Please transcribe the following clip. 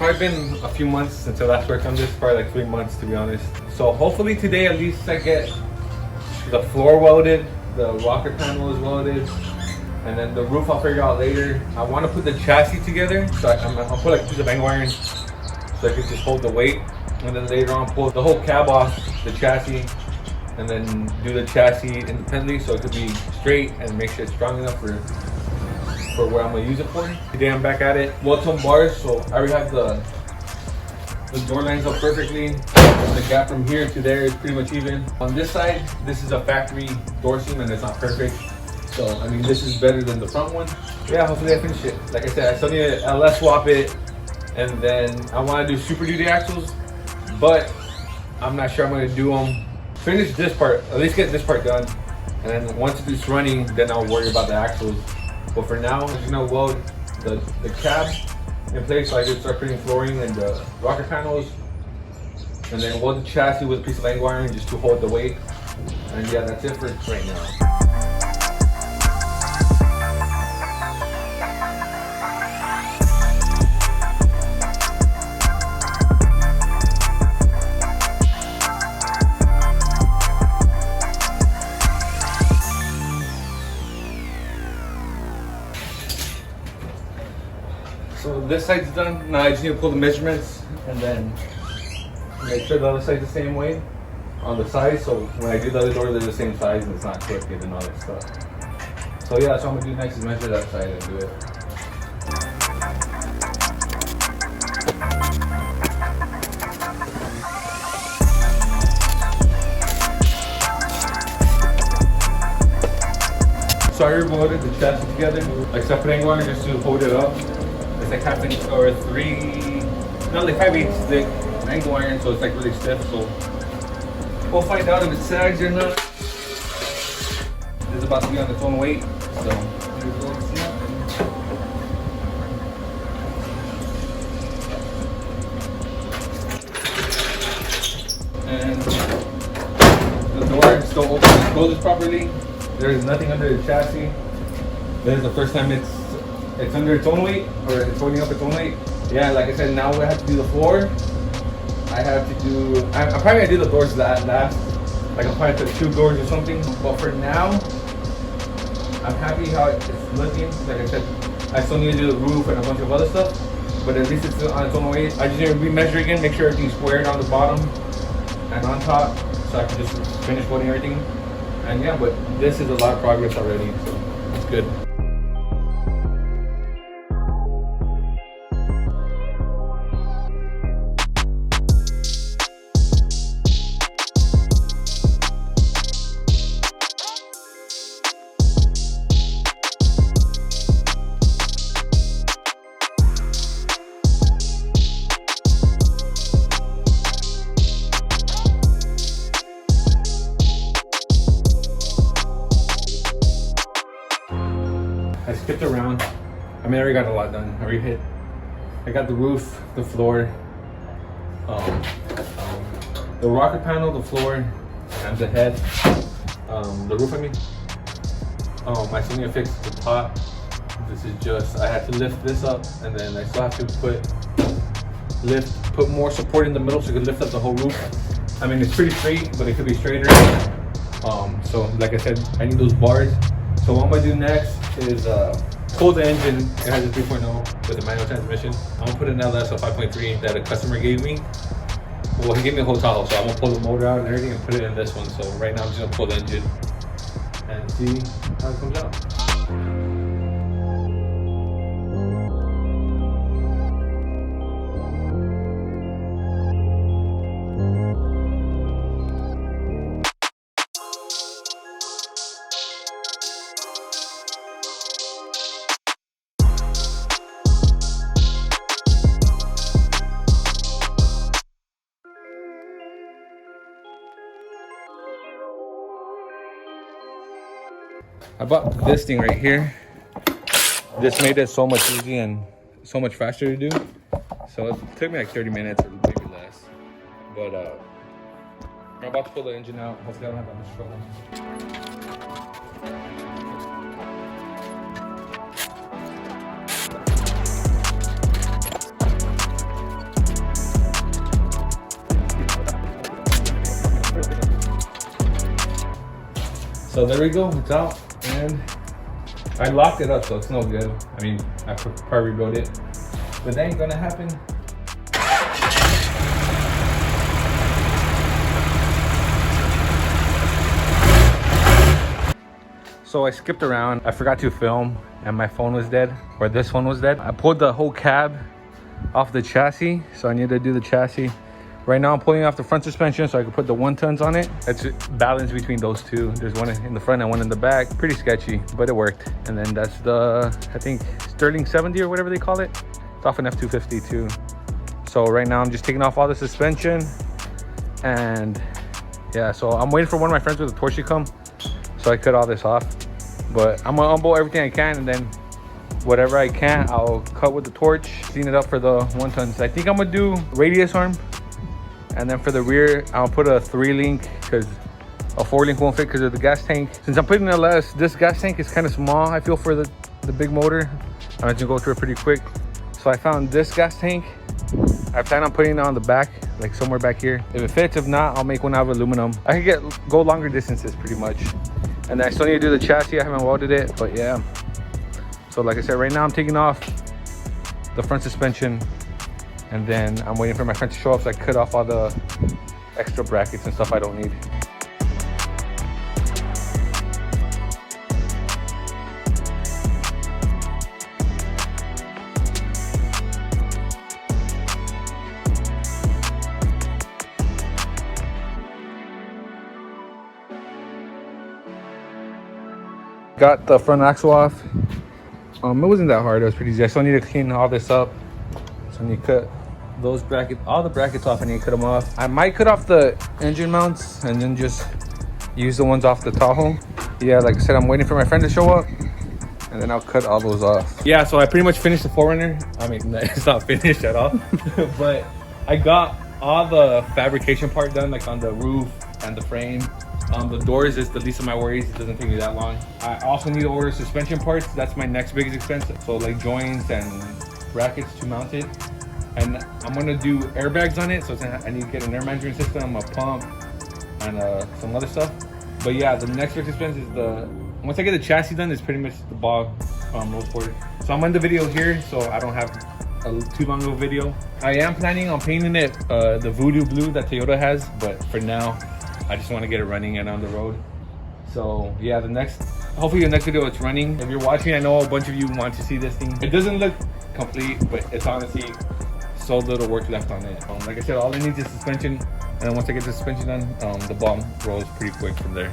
probably been a few months since I last worked on this, probably like 3 months to be honest. So hopefully today at least I get the floor welded, the rocker panel is welded, and then the roof I'll figure out later. I want to put the chassis together, so I'll put like a piece of angle iron so I can just hold the weight, and then later on pull the whole cab off the chassis, and then do the chassis independently so it could be straight and make sure it's strong enough for what I'm gonna use it for. Today I'm back at it. Weld some bars, so I already have the door lines up perfectly. The gap from here to there is pretty much even. On this side, this is a factory door seam and it's not perfect. So I mean, this is better than the front one. Yeah, hopefully I finish it. Like I said, I still need to LS swap it, and then I want to do Super Duty axles, but I'm not sure I'm gonna do them. Finish this part, at least get this part done, and then once it's running, then I'll worry about the axles. But for now, I'm just gonna weld the cab in place so I can start putting flooring and the rocker panels, and then weld the chassis with a piece of angle iron just to hold the weight. And yeah, that's it for right now. So this side's done. Now I just need to pull the measurements and then make sure the other side's the same way on the size. So when I do the other door, they're the same size and it's not crooked and all that stuff. So yeah, that's what I'm gonna do next is measure that side and do it. So I remolded the chassis together. Like I put angle iron just to hold it up. It's like half inch or not like 5/8 thick angle iron, so it's like really stiff. So we'll find out if it sags or not. It's about to be on its own weight, so here's what it's at. And the door is still open and closes properly. There is nothing under the chassis. This is the first time it's under its own weight, or it's holding up its own weight. Yeah, like I said, now we have to do the floor. I'm probably gonna do the doors last. Like I'm probably put 2 doors or something. But for now, I'm happy how it's looking. Like I said, I still need to do the roof and a bunch of other stuff, but at least it's on its own weight. I just need to remeasure again, make sure everything's squared on the bottom and on top, so I can just finish welding everything. And yeah, but this is a lot of progress already, so it's good. I skipped around. I mean, I already got a lot done. I got the roof, the floor, the rocker panel, the floor, and the head. The roof, I mean. I still need to fix the top. This is just, I had to lift this up, and then I still have to put more support in the middle so it could lift up the whole roof. I mean, it's pretty straight, but it could be straighter. So like I said, I need those bars. So what I'm gonna do next is pull the engine. It has a 3.0 with a manual transmission. I'm gonna put an LS of 5.3 that a customer gave me. Well, he gave me a whole Tahoe, so I'm gonna pull the motor out and everything and put it in this one. So right now I'm just gonna pull the engine and see how it comes out. I bought this thing right here. This made it so much easy and so much faster to do. So it took me like 30 minutes or maybe less. But I'm about to pull the engine out. Hopefully I don't have that much trouble. So there we go, it's out. And I locked it up, so it's no good. I mean, I could probably rebuild it, but that ain't gonna happen. So I skipped around. I forgot to film and my phone was dead, or this one was dead. I pulled the whole cab off the chassis, so I need to do the chassis. Right now I'm pulling off the front suspension so I can put the 1 tons on it. It's balanced between those two. There's one in the front and one in the back. Pretty sketchy, but it worked. And then that's the, I think, Sterling 70 or whatever they call it. It's off an F250 too. So right now I'm just taking off all the suspension. And yeah, so I'm waiting for one of my friends with a torch to come so I cut all this off. But I'm gonna unbolt everything I can, and then whatever I can, I'll cut with the torch, clean it up for the 1 tons. I think I'm gonna do radius arm. And then for the rear, I'll put a 3-link because a 4-link won't fit because of the gas tank. Since I'm putting LS, this gas tank is kind of small, I feel, for the big motor. I'm gonna go through it pretty quick. So I found this gas tank. I plan on putting it on the back, like somewhere back here. If it fits, if not, I'll make one out of aluminum. I can go longer distances pretty much. And then I still need to do the chassis. I haven't welded it, but yeah. So like I said, right now I'm taking off the front suspension. And then I'm waiting for my friend to show up so I cut off all the extra brackets and stuff I don't need. Got the front axle off. It wasn't that hard, it was pretty easy. I still need to clean all this up. So I need to cut those brackets, all the brackets off. I need to cut them off. I might cut off the engine mounts and then just use the ones off the Tahoe. Yeah, like I said, I'm waiting for my friend to show up and then I'll cut all those off. Yeah, so I pretty much finished the 4Runner. I mean, it's not finished at all, but I got all the fabrication part done, like on the roof and the frame. The doors is the least of my worries. It doesn't take me that long. I also need to order suspension parts. That's my next biggest expense. So like joints and brackets to mount it. And I'm gonna do airbags on it, so I need to get an air management system, a pump, and some other stuff. But yeah, the next big expense is once I get the chassis done, it's pretty much the ball rolls forward. So I'm gonna end the video here, so I don't have too long of a video. I am planning on painting it the Voodoo Blue that Toyota has, but for now, I just want to get it running and on the road. So yeah, hopefully the next video it's running. If you're watching, I know a bunch of you want to see this thing. It doesn't look complete, but it's honestly so little work left on it. Like I said, all it needs is suspension, and then once I get the suspension done, the ball rolls pretty quick from there.